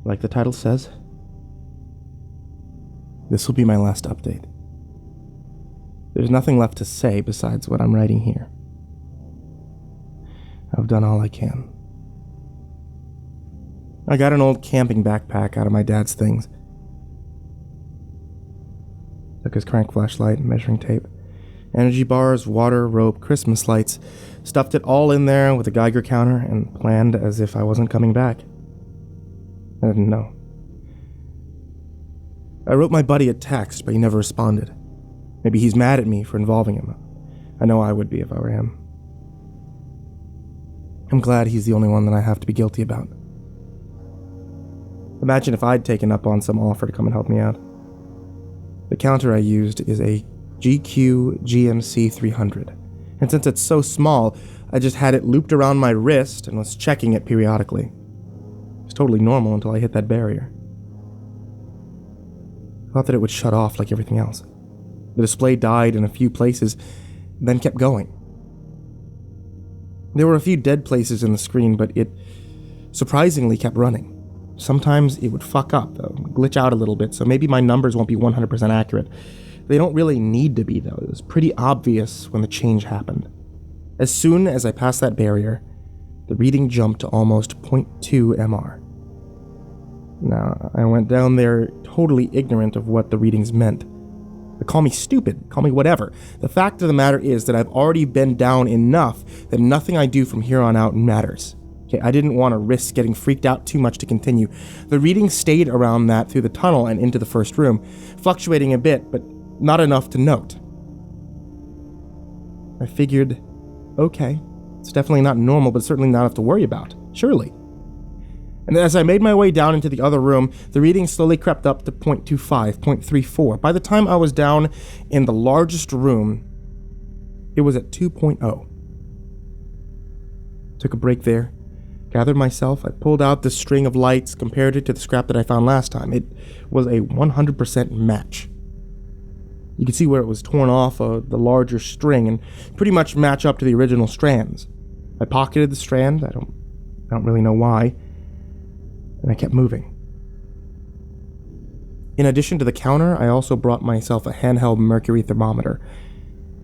Like the title says, this will be my last update. There's nothing left to say besides what I'm writing here. I've done all I can. I got an old camping backpack out of my dad's things. Took his crank flashlight and measuring tape, energy bars, water, rope, Christmas lights, stuffed it all in there with a Geiger counter and planned as if I wasn't coming back. I didn't know. I wrote my buddy a text, but he never responded. Maybe he's mad at me for involving him. I know I would be if I were him. I'm glad he's the only one that I have to be guilty about. Imagine if I'd taken up on some offer to come and help me out. The counter I used is a GQGMC 300, and since it's so small, I just had it looped around my wrist and was checking it periodically. It was totally normal until I hit that barrier. I thought that it would shut off like everything else. The display died in a few places, then kept going. There were a few dead places in the screen, but it surprisingly kept running. Sometimes it would fuck up, though, glitch out a little bit, so maybe my numbers won't be 100% accurate. They don't really need to be, though. It was pretty obvious when the change happened. As soon as I passed that barrier, the reading jumped to almost 0.2 MR. Now, I went down there totally ignorant of what the readings meant. But call me stupid, call me whatever. The fact of the matter is that I've already been down enough that nothing I do from here on out matters. Okay, I didn't want to risk getting freaked out too much to continue. The reading stayed around that through the tunnel and into the first room, fluctuating a bit, but not enough to note. I figured, okay, it's definitely not normal, but certainly not enough to worry about, surely. And as I made my way down into the other room, the reading slowly crept up to 0.25, 0.34. By the time I was down in the largest room, it was at 2.0. Took a break there. Gathered myself, I pulled out the string of lights, compared it to the scrap that I found last time. It was a 100% match. You could see where it was torn off the larger string and pretty much match up to the original strands. I pocketed the strand, I don't really know why, and I kept moving. In addition to the counter, I also brought myself a handheld mercury thermometer.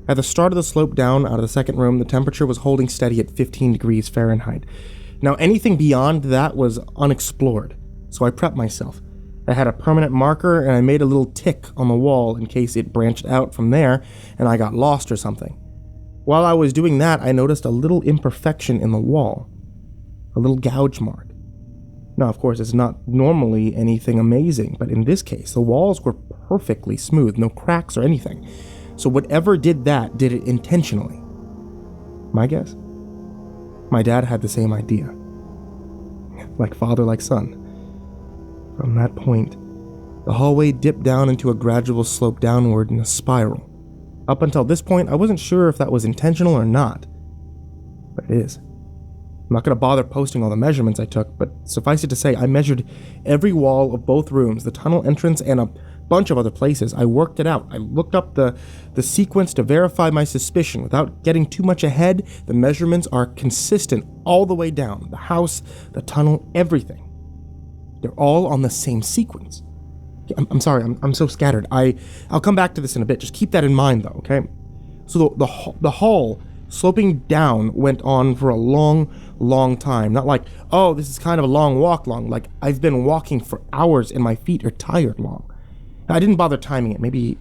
At the start of the slope down out of the second room, the temperature was holding steady at 15 degrees Fahrenheit. Now, anything beyond that was unexplored, so I prepped myself. I had a permanent marker, and I made a little tick on the wall in case it branched out from there and I got lost or something. While I was doing that, I noticed a little imperfection in the wall, a little gouge mark. Now, of course, it's not normally anything amazing, but in this case, the walls were perfectly smooth, no cracks or anything. So whatever did that did it intentionally. My guess? My dad had the same idea. Like father, like son. From that point, the hallway dipped down into a gradual slope downward in a spiral. Up until this point, I wasn't sure if that was intentional or not. But it is. I'm not going to bother posting all the measurements I took, but suffice it to say, I measured every wall of both rooms, the tunnel entrance, and a bunch of other places. I worked it out. I looked up the sequence to verify my suspicion. Without getting too much ahead, the measurements are consistent all the way down. The house, the tunnel, everything. They're all on the same sequence. I'm sorry, I'm so scattered. I'll come back to this in a bit. Just keep that in mind, though, okay? So the hall sloping down went on for a long time. Not like, oh, this is kind of a long walk long. Like, I've been walking for hours and my feet are tired long. I didn't bother timing it. Maybe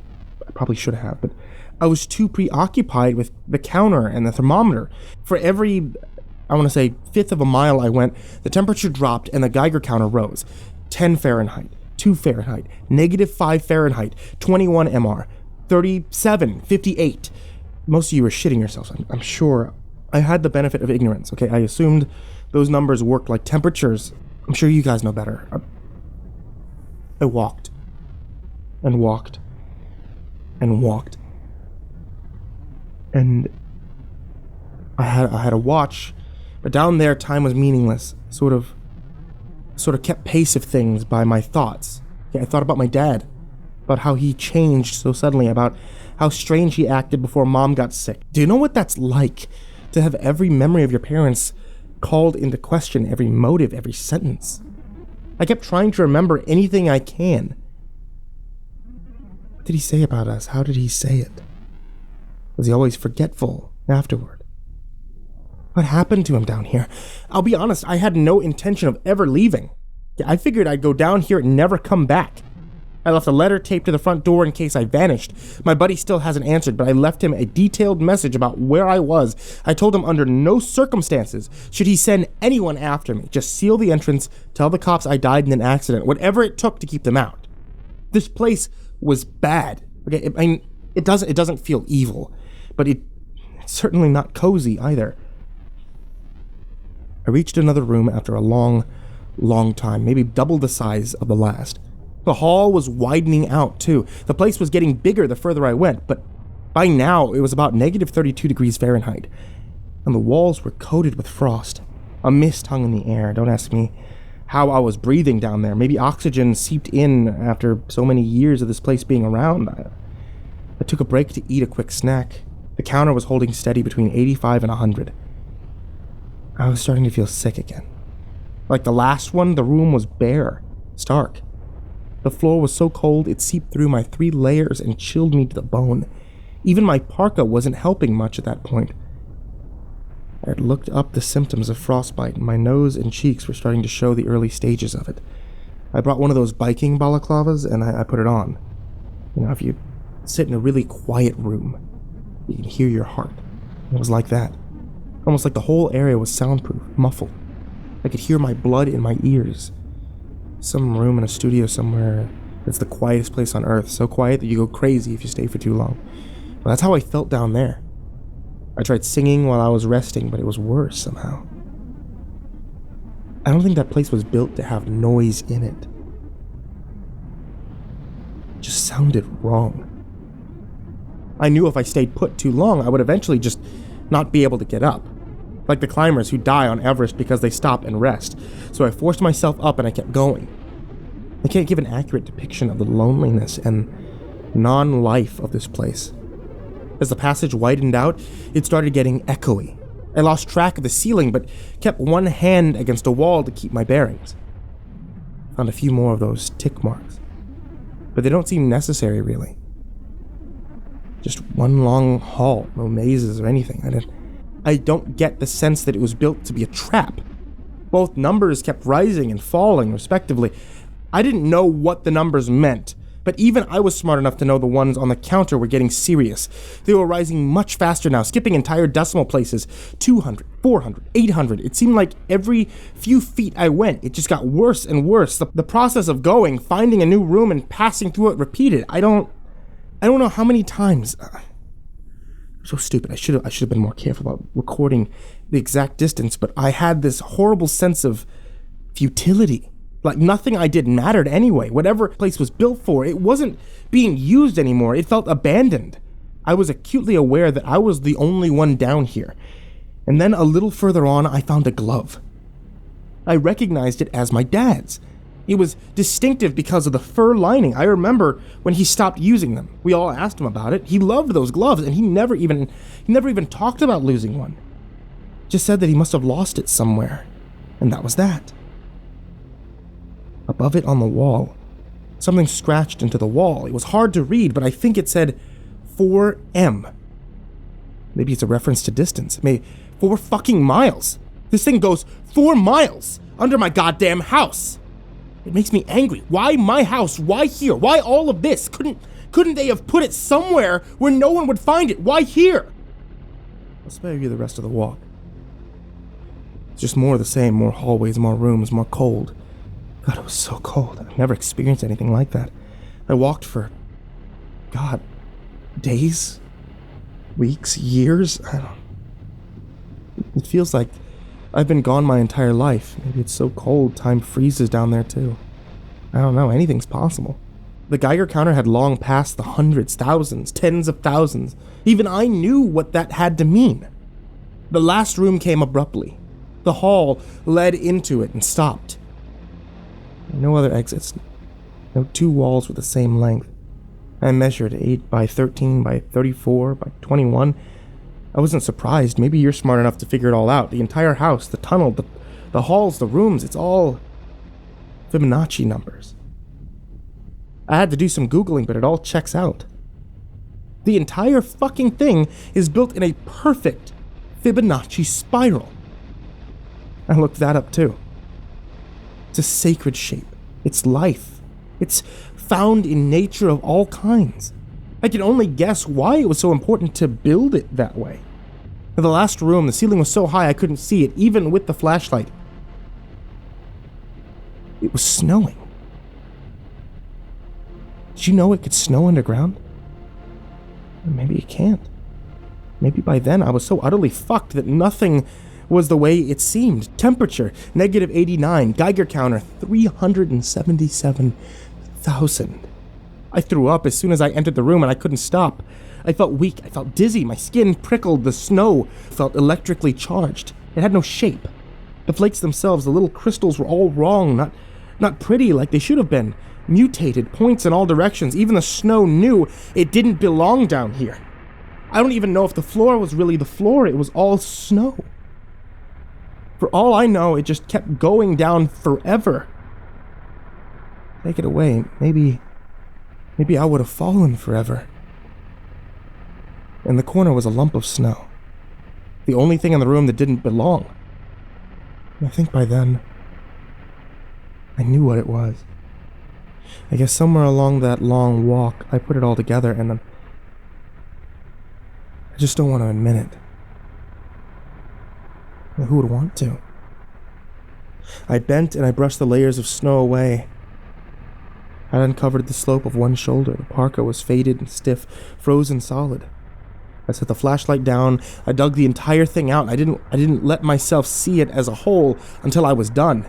I probably should have, but I was too preoccupied with the counter and the thermometer. For every, I want to say, fifth of a mile I went, the temperature dropped and the Geiger counter rose. 10 Fahrenheit, 2 Fahrenheit, -5 Fahrenheit, 21 MR, 37, 58. Most of you are shitting yourselves, I'm sure. I had the benefit of ignorance, okay? I assumed those numbers worked like temperatures. I'm sure you guys know better. I walked. And walked, and walked, and I had a watch, but down there time was meaningless. Sort of kept pace of things by my thoughts. I thought about my dad, about how he changed so suddenly, about how strange he acted before Mom got sick. Do you know what that's like, to have every memory of your parents called into question, every motive, every sentence? I kept trying to remember anything I can. What did he say about us? How did he say it? Was he always forgetful afterward? What happened to him down here? I'll be honest, I had no intention of ever leaving. I figured I'd go down here and never come back. I left a letter taped to the front door in case I vanished. My buddy still hasn't answered, but I left him a detailed message about where I was. I told him under no circumstances should he send anyone after me. Just seal the entrance, tell the cops I died in an accident, whatever it took to keep them out. This place was bad. Okay, I mean, it doesn't feel evil, but it's certainly not cozy either. I reached another room after a long time, maybe double the size of the last. The hall was widening out, too. The place was getting bigger the further I went, but by now it was about negative 32 degrees Fahrenheit, and the walls were coated with frost. A mist hung in the air. Don't ask me how I was breathing down there. Maybe oxygen seeped in after so many years of this place being around. I took a break to eat a quick snack. The counter was holding steady between 85 and 100. I was starting to feel sick again. Like the last one, the room was bare, stark. The floor was so cold it seeped through my 3 layers and chilled me to the bone. Even my parka wasn't helping much at that point. I had looked up the symptoms of frostbite, and my nose and cheeks were starting to show the early stages of it. I brought one of those biking balaclavas, and I put it on. You know, if you sit in a really quiet room, you can hear your heart. It was like that. Almost like the whole area was soundproof, muffled. I could hear my blood in my ears. Some room in a studio somewhere that's the quietest place on earth, so quiet that you go crazy if you stay for too long. Well, that's how I felt down there. I tried singing while I was resting, but it was worse somehow. I don't think that place was built to have noise in it. It just sounded wrong. I knew if I stayed put too long, I would eventually just not be able to get up. Like the climbers who die on Everest because they stop and rest. So I forced myself up and I kept going. I can't give an accurate depiction of the loneliness and non-life of this place. As the passage widened out, it started getting echoey. I lost track of the ceiling, but kept one hand against a wall to keep my bearings. Found a few more of those tick marks. But they don't seem necessary, really. Just one long hall, no mazes or anything. I don't get the sense that it was built to be a trap. Both numbers kept rising and falling, respectively. I didn't know what the numbers meant, but even I was smart enough to know the ones on the counter were getting serious. They were rising much faster now, skipping entire decimal places. 200, 400, 800. It seemed like every few feet I went, it just got worse and worse. The process of going, finding a new room, and passing through it repeated. I don't know how many times. So stupid. I should have been more careful about recording the exact distance, but I had this horrible sense of futility. Like nothing I did mattered anyway. Whatever place was built for, it wasn't being used anymore. It felt abandoned. I was acutely aware that I was the only one down here. And then a little further on, I found a glove. I recognized it as my dad's. It was distinctive because of the fur lining. I remember when he stopped using them. We all asked him about it. He loved those gloves, and he never even talked about losing one. Just said that he must have lost it somewhere. And that was that. Above it on the wall, something scratched into the wall. It was hard to read, but I think it said 4M. Maybe it's a reference to distance. Maybe 4 fucking miles. This thing goes 4 miles under my goddamn house. It makes me angry. Why my house? Why here? Why all of this? Couldn't they have put it somewhere where no one would find it? Why here? I'll spare you the rest of the walk. It's just more of the same, more hallways, more rooms, more cold. God, it was so cold. I've never experienced anything like that. I walked for, God, days, weeks, years. It feels like I've been gone my entire life. Maybe it's so cold, time freezes down there too. I don't know, anything's possible. The Geiger counter had long passed the hundreds, thousands, tens of thousands. Even I knew what that had to mean. The last room came abruptly. The hall led into it and stopped. No other exits. No 2 walls with the same length. I measured 8 by 13 by 34 by 21. I wasn't surprised. Maybe you're smart enough to figure it all out. The entire house, the tunnel, the halls, the rooms, it's all Fibonacci numbers. I had to do some Googling, but it all checks out. The entire fucking thing is built in a perfect Fibonacci spiral. I looked that up too. It's a sacred shape. It's life. It's found in nature of all kinds. I can only guess why it was so important to build it that way. In the last room, the ceiling was so high I couldn't see it, even with the flashlight. It was snowing. Did you know it could snow underground? Maybe it can't. Maybe by then I was so utterly fucked that nothing was the way it seemed. Temperature, -89. Geiger counter, 377,000. I threw up as soon as I entered the room and I couldn't stop. I felt weak, I felt dizzy, my skin prickled, the snow felt electrically charged. It had no shape. The flakes themselves, the little crystals were all wrong, not pretty like they should have been. Mutated, points in all directions. Even the snow knew it didn't belong down here. I don't even know if the floor was really the floor, it was all snow. For all I know, it just kept going down forever. Take it away, maybe I would have fallen forever. In the corner was a lump of snow. The only thing in the room that didn't belong. I think by then, I knew what it was. I guess somewhere along that long walk, I put it all together and I just don't want to admit it. Well, who would want to? I bent and I brushed the layers of snow away. I uncovered the slope of one shoulder. The parka was faded and stiff, frozen solid. I set the flashlight down. I dug the entire thing out. I didn't let myself see it as a whole until I was done.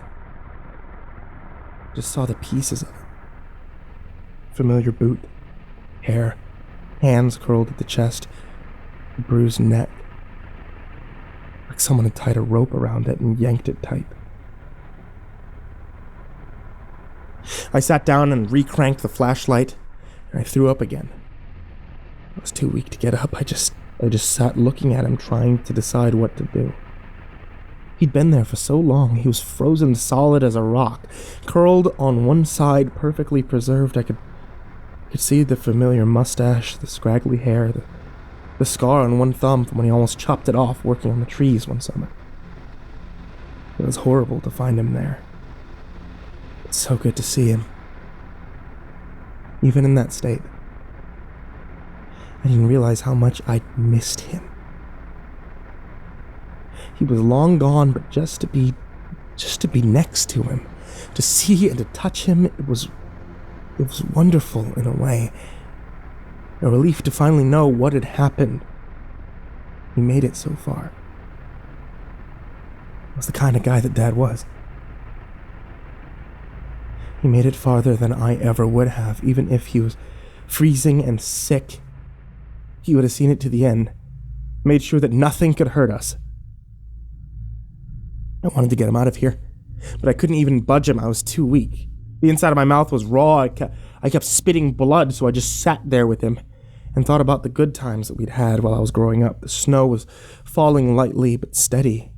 I just saw the pieces of it. Familiar boot, hair, hands curled at the chest, a bruised neck. Like someone had tied a rope around it and yanked it tight. I sat down and recranked the flashlight, and I threw up again. I was too weak to get up. I just sat looking at him, trying to decide what to do. He'd been there for so long. He was frozen solid as a rock, curled on one side, perfectly preserved. I could see the familiar mustache, the scraggly hair, the scar on one thumb from when he almost chopped it off working on the trees one summer. It was horrible to find him there. It's so good to see him. Even in that state. I didn't realize how much I'd missed him. He was long gone, but just to be next to him, to see and to touch him, it was wonderful in a way. A relief to finally know what had happened. He made it so far. He was the kind of guy that Dad was. He made it farther than I ever would have, even if he was freezing and sick. He would have seen it to the end, made sure that nothing could hurt us. I wanted to get him out of here, but I couldn't even budge him. I was too weak. The inside of my mouth was raw. I kept spitting blood, so I just sat there with him and thought about the good times that we'd had while I was growing up. The snow was falling lightly but steady.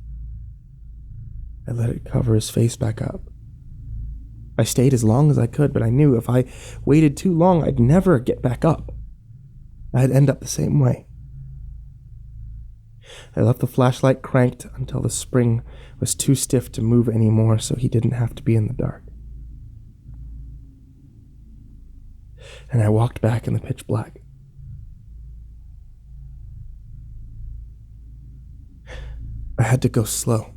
I let it cover his face back up. I stayed as long as I could, but I knew if I waited too long, I'd never get back up. I'd end up the same way. I left the flashlight cranked until the spring was too stiff to move anymore, so he didn't have to be in the dark. And I walked back in the pitch black. I had to go slow.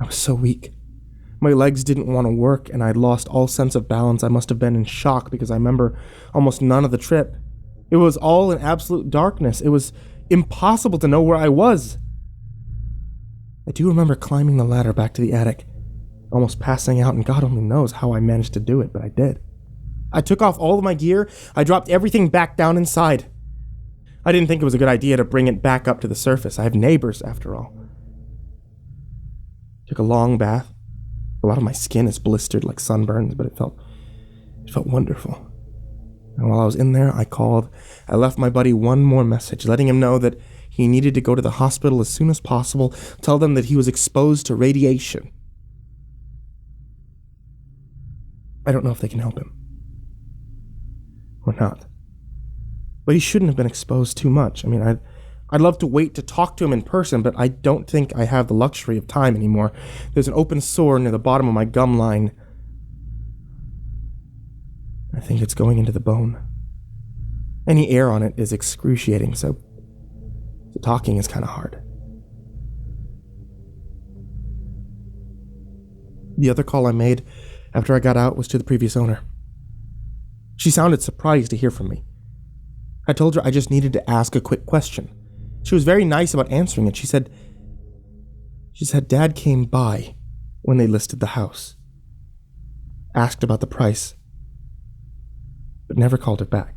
I was so weak. My legs didn't want to work, and I'd lost all sense of balance. I must have been in shock because I remember almost none of the trip. It was all in absolute darkness. It was impossible to know where I was. I do remember climbing the ladder back to the attic, almost passing out, and God only knows how I managed to do it, but I did. I took off all of my gear. I dropped everything back down inside. I didn't think it was a good idea to bring it back up to the surface. I have neighbors, after all. Took a long bath. A lot of my skin is blistered like sunburns, but it felt wonderful. And while I was in there, I left my buddy one more message, letting him know that he needed to go to the hospital as soon as possible, tell them that he was exposed to radiation. I don't know if they can help him. Or not. But he shouldn't have been exposed too much. I mean, I'd love to wait to talk to him in person, but I don't think I have the luxury of time anymore. There's an open sore near the bottom of my gum line. I think it's going into the bone. Any air on it is excruciating, so talking is kind of hard. The other call I made after I got out was to the previous owner. She sounded surprised to hear from me. I told her I just needed to ask a quick question. She was very nice about answering it. She said Dad came by when they listed the house, asked about the price, but never called it back.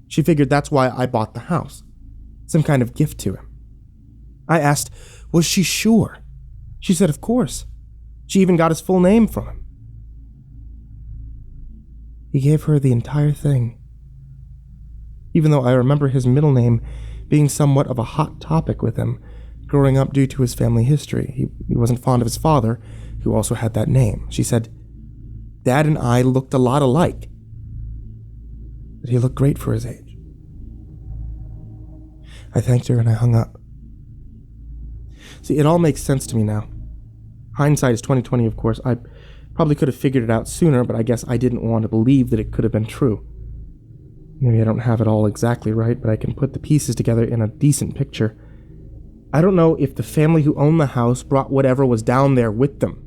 She figured that's why I bought the house, some kind of gift to him. I asked, was she sure? She said, of course. She even got his full name from him. He gave her the entire thing. Even though I remember his middle name being somewhat of a hot topic with him growing up due to his family history. He wasn't fond of his father, who also had that name. She said, Dad and I looked a lot alike, but he looked great for his age. I thanked her and I hung up. See, it all makes sense to me now. Hindsight is 20/20, of course. I probably could have figured it out sooner, but I guess I didn't want to believe that it could have been true. Maybe I don't have it all exactly right, but I can put the pieces together in a decent picture. I don't know if the family who owned the house brought whatever was down there with them.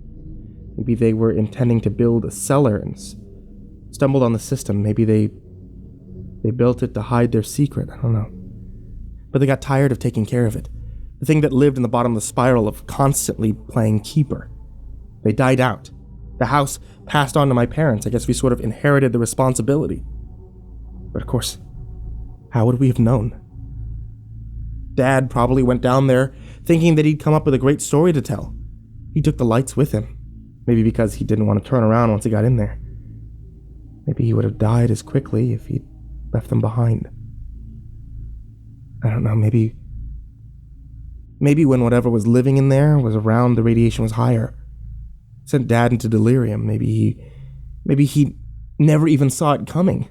Maybe they were intending to build a cellar and stumbled on the system. Maybe they built it to hide their secret. I don't know. But they got tired of taking care of it. The thing that lived in the bottom of the spiral of constantly playing keeper. They died out. The house passed on to my parents. I guess we sort of inherited the responsibility. But of course, how would we have known? Dad probably went down there thinking that he'd come up with a great story to tell. He took the lights with him. Maybe because he didn't want to turn around once he got in there. Maybe he would have died as quickly if he'd left them behind. I don't know, maybe when whatever was living in there was around, the radiation was higher. Sent Dad into delirium. Maybe he never even saw it coming.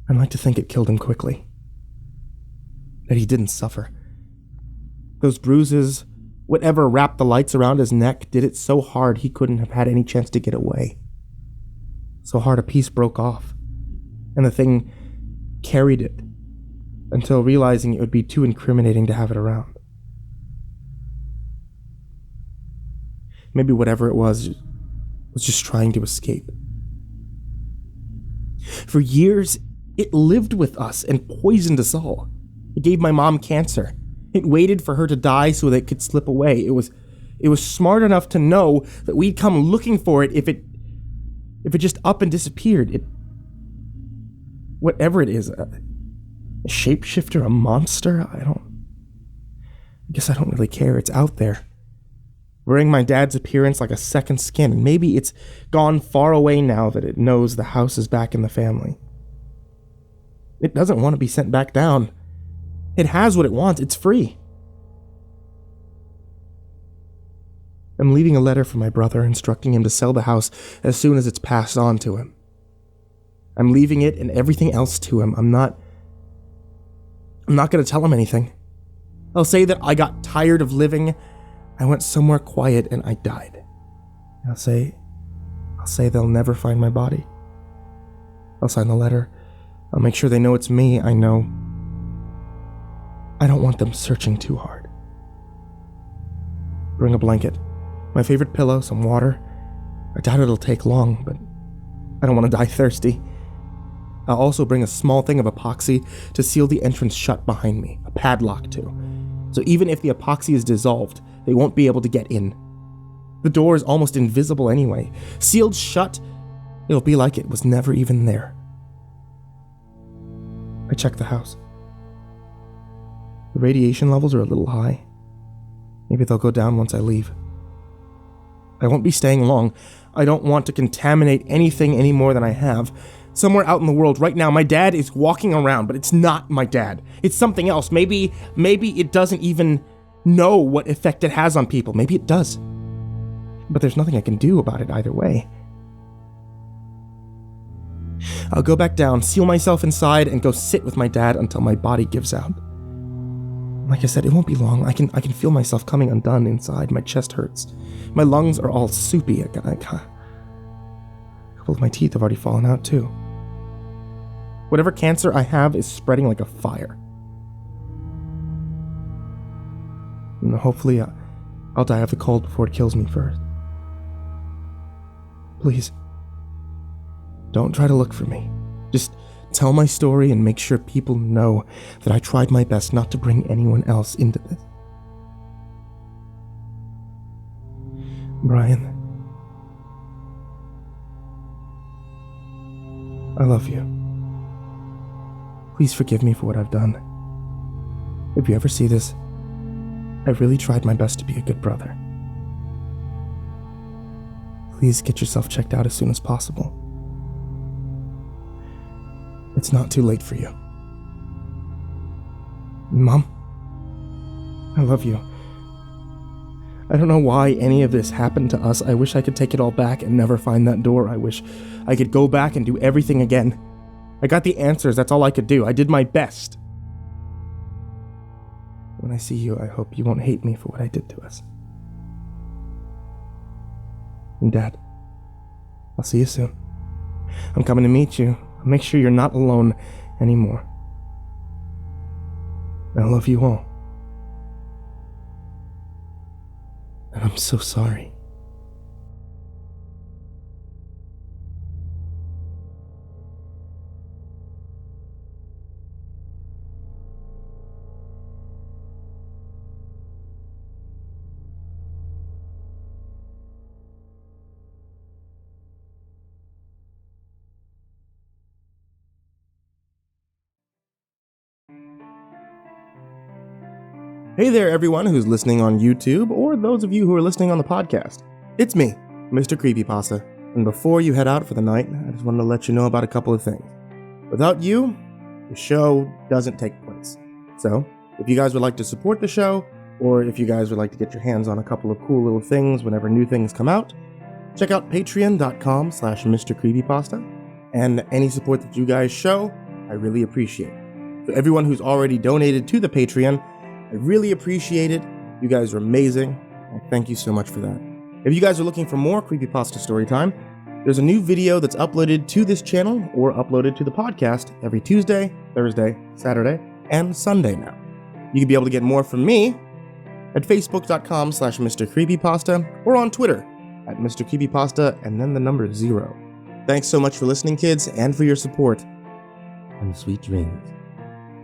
I'd like to think it killed him quickly. That he didn't suffer. Those bruises, whatever wrapped the lights around his neck, did it so hard he couldn't have had any chance to get away. So hard a piece broke off, and the thing carried it until realizing it would be too incriminating to have it around. Maybe whatever it was just trying to escape. For years, it lived with us and poisoned us all. It gave my mom cancer. It waited for her to die so that it could slip away. It was smart enough to know that we'd come looking for it if it just up and disappeared. Whatever it is, a shapeshifter, a monster, I guess I don't really care. It's out there, wearing my dad's appearance like a second skin, and maybe it's gone far away now that it knows the house is back in the family. It doesn't want to be sent back down. It has what it wants. It's free. I'm leaving a letter for my brother instructing him to sell the house as soon as it's passed on to him. I'm leaving it and everything else to him. I'm not going to tell him anything. I'll say that I got tired of living. I went somewhere quiet and I died. I'll say they'll never find my body. I'll sign the letter. I'll make sure they know it's me. I know. I don't want them searching too hard. Bring a blanket, my favorite pillow, some water. I doubt it'll take long, but I don't want to die thirsty. I'll also bring a small thing of epoxy to seal the entrance shut behind me, a padlock too. So even if the epoxy is dissolved, they won't be able to get in. The door is almost invisible anyway. Sealed shut, it'll be like it was never even there. I checked the house. The radiation levels are a little high. Maybe they'll go down once I leave. I won't be staying long. I don't want to contaminate anything any more than I have. Somewhere out in the world right now, my dad is walking around, but it's not my dad. It's something else. Maybe it doesn't even know what effect it has on people. Maybe it does. But there's nothing I can do about it either way. I'll go back down, seal myself inside, and go sit with my dad until my body gives out. Like I said, it won't be long. I can feel myself coming undone inside. My chest hurts. My lungs are all soupy. A couple of my teeth have already fallen out, too. Whatever cancer I have is spreading like a fire. And hopefully, I'll die of the cold before it kills me first. Please, don't try to look for me. Just tell my story and make sure people know that I tried my best not to bring anyone else into this. Brian, I love you. Please forgive me for what I've done. If you ever see this, I really tried my best to be a good brother. Please get yourself checked out as soon as possible. It's not too late for you. Mom, I love you. I don't know why any of this happened to us. I wish I could take it all back and never find that door. I wish I could go back and do everything again. I got the answers, that's all I could do. I did my best. When I see you, I hope you won't hate me for what I did to us. And Dad, I'll see you soon. I'm coming to meet you. I'll make sure you're not alone anymore. I love you all. And I'm so sorry. Hey there, everyone who's listening on YouTube, or those of you who are listening on the podcast. It's me, MrCreepyPasta, and before you head out for the night, I just wanted to let you know about a couple of things. Without you, the show doesn't take place. So, if you guys would like to support the show, or if you guys would like to get your hands on a couple of cool little things whenever new things come out, check out patreon.com/MrCreepyPasta, and any support that you guys show, I really appreciate. For everyone who's already donated to the Patreon, I really appreciate it. You guys are amazing. Thank you so much for that. If you guys are looking for more Creepypasta Storytime, there's a new video that's uploaded to this channel or uploaded to the podcast every Tuesday, Thursday, Saturday, and Sunday now. You can be able to get more from me at facebook.com/MrCreepyPasta or on Twitter at MrCreepyPasta and then the number 0. Thanks so much for listening, kids, and for your support. And sweet dreams.